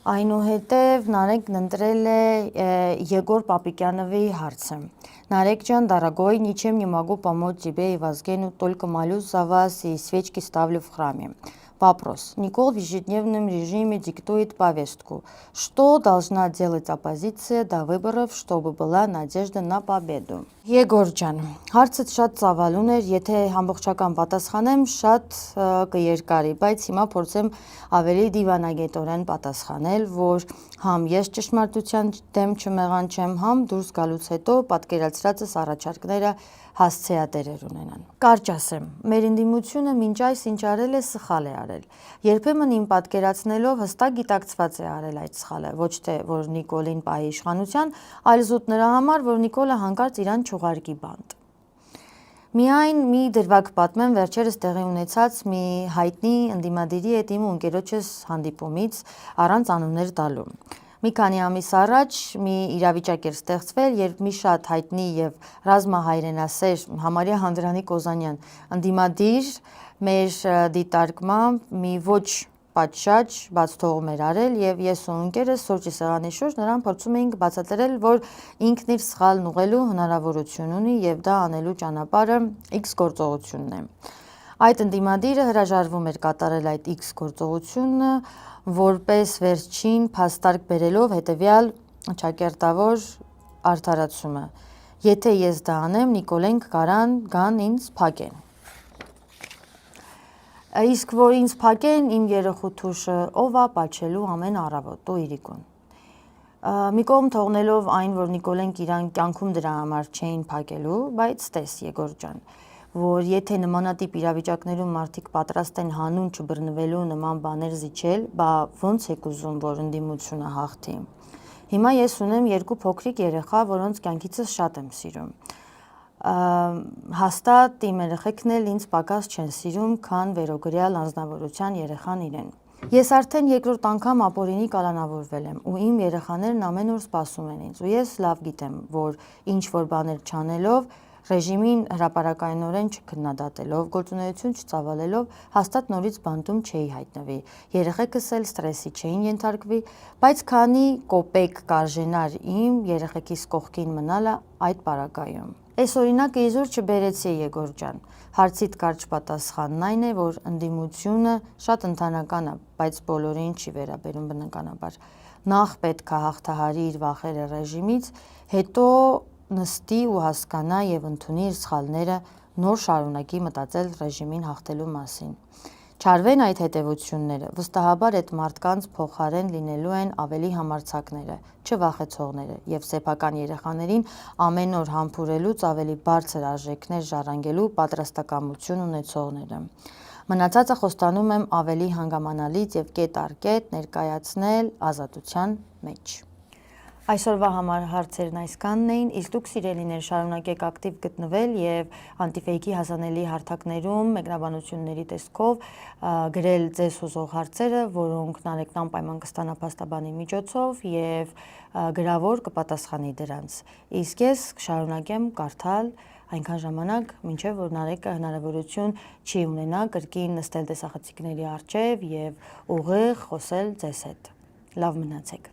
Այնուհետև Նարեկն ընտրել է Егор Պապիկյանովի հարցը։ Нарек Джан, дорогой, ничем не могу помочь тебе и Вазгену, только молюсь за вас и свечки ставлю в храме. Вопрос. Никол в ежедневном режиме диктует повестку. Что должна делать оппозиция до выборов, чтобы была надежда на победу? Егор Джан, հարցը շատ ծավալուն էր, եթե ամբողջական պատասխանեմ, շատ կերկարի, բայց հիմա փորձեմ ավելի դիվանագետորեն պատասխանել, որ համ ես ճշմարտության դեմ չմեղանչեմ, համ դուրս գալուց հետո պատկերացրածս առաջարկները հասցեատերեր ունենան։ Կարճ ասեմ, մեր ընդդիմությունը մինչ այս ինչ արել է, սխալ է արել։ Երբեմն իմ պատկերացնելով հստակ գիտակցված է արել այդ սխալը, ոչ թե որ Նիկոլին պահի իշխանության, այլ զուտ նրա համար, որ Նիկոլը հանկարծ իրան չուղարկի բանտ։ Միայն մի դրվագ պատմեմ վերջերս տեղի ունեցած մի հայտնի ընդդիմադիրի հետ իմ ու ընկերոջս հանդիպումից առանց անուններ տալու։ Մի քանի ամիս առաջ մի իրավիճակ էր ստեղծվել, երբ մի շատ հայտնի եւ ռազմահայրենասեր համարյա Հանդրանիկ Օզանյան ընդդիմադիր մեր դիտարկմամբ մի ոչ պատշաճ բաց թողում էր արել եւ ես ու ընկերս սուրճի սեղանի շուրջ նրան փորձում էինք բացատրել, որ ինքն իր սխալն ուղղելու հնարավորություն ունի եւ դա անելու ճանապարհը X գործողությունն է։ Այդ ընդդիմադիրը հրաժարվում էր կատարել այդ X գործողությունը, որպես վերջին փաստարկ բերելով հետևյալ ճակերտավոր արդարացումը. Եթե ես դա անեմ, Նիկոլենք գան ինձ փակեն։ Իսկ որ ինձ փակեն, իմ երեխու թուշը ով է պատչելու ամեն առավոտ ու իրիկուն։ Մի կողմ թողնելով այն, որ Նիկոլենք իրան կյանքում դրա համար չէին փակելու, բայց տես Եգոր ջան, որ եթե նմանատիպ իրավիճակներում մարդիկ պատրաստ են հանուն չբռնվելու նման բաներ զիջել, բա ոնց եք ուզում, որ ընդդիմությունը հաղթի։ Հիմա ես ունեմ երկու փոքրիկ երեխա, որոնց կյանքիցս շատ եմ սիրում։ Հաստատ իմ երեխեքն էլ ինձ պակաս չեն սիրում, քան վերոգրյալ անձնավորության երեխան իրեն։ Ես արդեն երկրորդ անգամ ապօրինի կալանավորվել եմ ու իմ երեխաներն ամեն օր սպասում են ինձ ու ես լավ գիտեմ, որ ինչ որ բաներ չանելով, ռեժիմին հրապարակայնորեն չքննադատելով, գործունեություն չծավալելով, հաստատ նորից բանտում չէի հայտնվի։ Երեխեքս էլ ստրեսի չէին ենթարկվի, բայց քանի կոպեկ կարժենար իմ երեխեքիս կողքին մնալը այդ պարագայում։ Այս օրինակը իզուր չբերեցի Եգոր ջան։ Հարցիդ կարճ պատասխանն այն է, որ ընդդիմությունը շատ ընդհանական է, բայց բոլորին չի վերաբերում բնականաբար։ Նախ պետք է հաղթահարի իր վախերը ռեժիմից, հետո նստի ու հասկանա եւ ընդունի իր սխալները, նոր շարունակի մտածել ռեժիմին հաղթելու մասին։ Չարվեն այդ հետևությունները, վստահաբար այդ մարդկանց փոխարեն լինելու են ավելի համարձակները, չվախեցողները եւ սեփական երեխաներին ամեն օր համբուրելուց ավելի բարձր արժեքներ ժառանգելու պատրաստակամություն ունեցողները։ Մնացածը խոստանում եմ ավելի հանգամանալից եւ կետ առ կետ ներկայացնել ազատության մեջ։ Այսօրվա համար հարցերն այսքանն էին, իսկ դուք սիրելիներ շարունակեք ակտիվ գտնվել եւ անտիֆեյքի հասանելի հարթակներում մեկնաբանությունների տեսքով գրել ձեզ հուզող հարցերը, որոնք Նարեկն անպայման կստանա փաստաբանի միջոցով եւ գրավոր կպատասխանի դրանց։ Իսկ ես կշարունակեմ կարդալ այնքան ժամանակ, մինչև որ Նարեկը հնարավորություն չի ունենա կրկին նստել տեսախցիկների առջև եւ ուղիղ խոսել ձեզ հետ։ Լավ մնացեք։